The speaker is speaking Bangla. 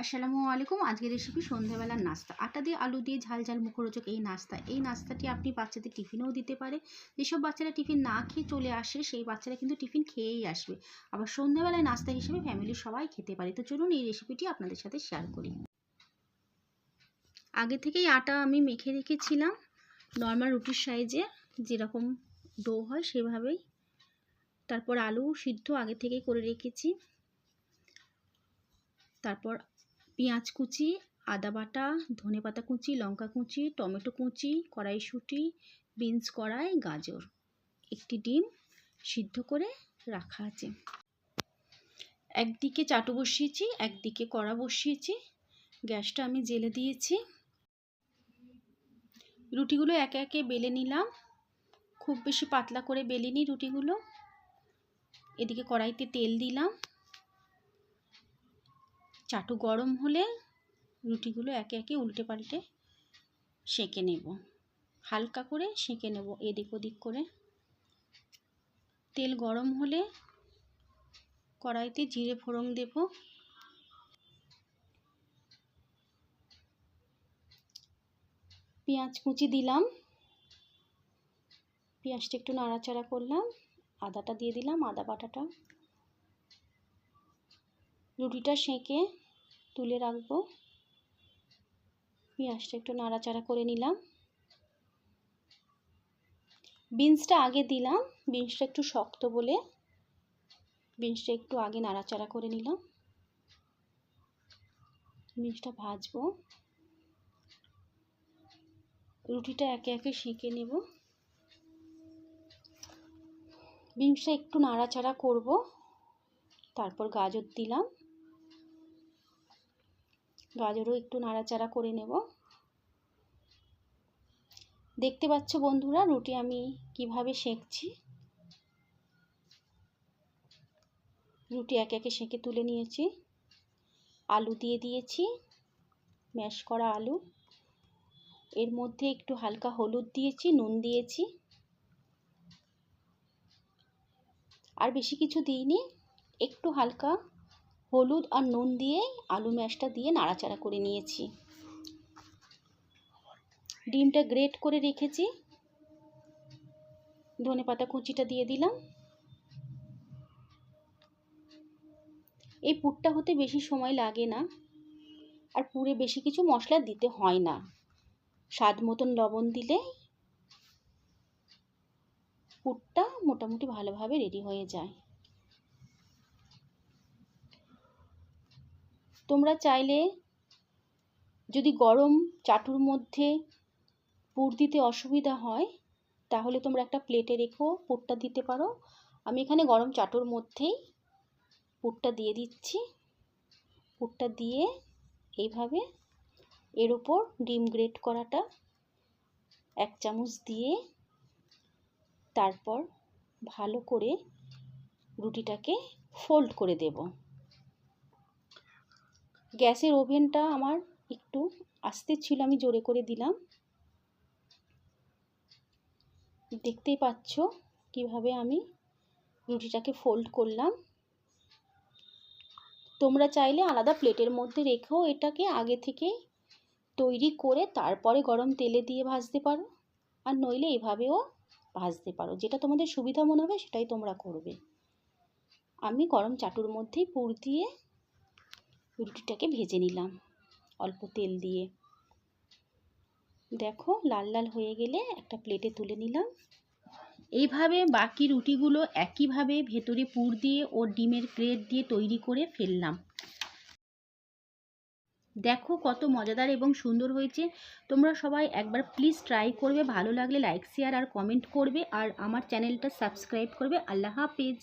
আসসালামু আলাইকুম। আজকের রেসিপি সন্ধ্যাবেলার নাস্তা। আটা দিয়ে আলু দিয়ে ঝাল ঝাল মুখরোচক এই নাস্তাটি আপনি বাচ্চাদের টিফিনেও দিতে পারে। যেসব বাচ্চারা টিফিন না খেয়ে চলে আসে সেই বাচ্চারা কিন্তু টিফিন খেয়েই আসবে। আবার সন্ধ্যাবেলায় নাস্তা হিসেবে ফ্যামিলির সবাই খেতে পারে। তো চলুন এই রেসিপিটি আপনাদের সাথে শেয়ার করি। আগে থেকেই আটা আমি মেখে রেখেছিলাম নর্মাল রুটির সাইজে, যেরকম ডো হয় সেভাবেই। তারপর আলু সিদ্ধ আগে থেকেই করে রেখেছি। তারপর পেঁয়াজ কুচি, আদা বাটা, ধনেপাতা কুচি, লঙ্কা কুচি, টমেটো কুচি, কড়াইশুঁটি, বিনস কড়াই, গাজর, একটি ডিম সিদ্ধ করে রাখা আছে। একদিকে চাটু বসিয়েছি, একদিকে কড়া বসিয়েছি। গ্যাসটা আমি জ্বেলে দিয়েছি। রুটিগুলো একে একে বেলে নিলাম। খুব বেশি পাতলা করে বেলিনি রুটিগুলো। এদিকে কড়াইতে তেল দিলাম। চাটু গরম হলে রুটিগুলো একে একে উল্টে পাল্টে সেঁকে নেব। হালকা করে সেঁকে নেব এদিক ওদিক করে। তেল গরম হলে কড়াইতে জিরে ফোড়ন দেব। পেঁয়াজ কুচি দিলাম। পেঁয়াজটা একটু নাড়াচাড়া করলাম। আদাটা দিয়ে দিলাম, আদা বাটাটা। রুটিটা সেঁকে তুলে রাখবো। পেঁয়াজটা একটু নাড়াচাড়া করে নিলাম। বিনসটা আগে দিলাম। বিনসটা একটু শক্ত বলে বিনসটা একটু আগে নাড়াচাড়া করে নিলাম। বিনসটা ভাজবো। রুটিটা একে একে সেঁকে নেব। বিনসটা একটু নাড়াচাড়া করব। তারপর গাজর দিলাম। গাজরও একটু নাড়াচাড়া করে নেব। দেখতে পাচ্ছ বন্ধুরা রুটি আমি কিভাবে সেঁকছি। রুটি একে একে সেঁকে তুলে নিয়েছি। আলু দিয়ে দিয়েছি, ম্যাশ করা আলু। এর মধ্যে একটু হালকা হলুদ দিয়েছি, নুন দিয়েছি, আর বেশি কিছু দিইনি। একটু হালকা হলুদ আর নুন দিয়ে আলু ম্যাশটা দিয়ে নাড়াচাড়া করে নিয়েছি। ডিমটা গ্রেট করে রেখেছি। ধনেপাতা কুচিটা দিয়ে দিলাম। এই পুরটা হতে বেশি সময় লাগে না, আর পুরে বেশি কিছু মশলা দিতে হয় না। স্বাদ মতন লবণ দিলে পুরটা মোটামুটি ভালোভাবে রেডি হয়ে যায়। তোমরা চাইলে যদি গরম চাটুর মধ্যে পুর দিতে অসুবিধা হয় তাহলে তোমরা একটা প্লেটে রেখেও পুরটা দিতে পারো। আমি এখানে গরম চাটুর মধ্যেই পুরটা দিয়ে দিচ্ছি। পুরটা দিয়ে এইভাবে এর ওপর ডিম গ্রেট করাটা 1 চামচ দিয়ে তারপর ভালো করে রুটিটাকে ফোল্ড করে দেব। গ্যাসের ওভেনটা আমার একটু আস্তে ছিল, আমি জোরে করে দিলাম। দেখতেই পাচ্ছ কিভাবে আমি রুটিটাকে ফোল্ড করলাম। তোমরা চাইলে আলাদা প্লেটের মধ্যে রেখেও এটাকে আগে থেকে তৈরি করে তারপরে গরম তেলে দিয়ে ভাজতে পারো, আর নইলে এভাবেও ভাজতে পারো। যেটা তোমাদের সুবিধা মনে হবে সেটাই তোমরা করবে। আমি গরম চাটুর মধ্যেই পুর দিয়ে রুটিটাকে ভেজে নিলাম অল্প তেল দিয়ে। দেখো লাল লাল হয়ে গেলে একটা প্লেটে তুলে নিলাম। এইভাবে বাকি রুটিগুলো একইভাবে ভেতরে পুর দিয়ে ও ডিমের গ্রেট দিয়ে তৈরি করে ফেললাম। দেখো কত মজাদার এবং সুন্দর হয়েছে। তোমরা সবাই একবার প্লিজ ট্রাই করবে। ভালো লাগলে লাইক, শেয়ার আর কমেন্ট করবে, আর আমার চ্যানেলটা সাবস্ক্রাইব করবে। আল্লাহ হাফেজ।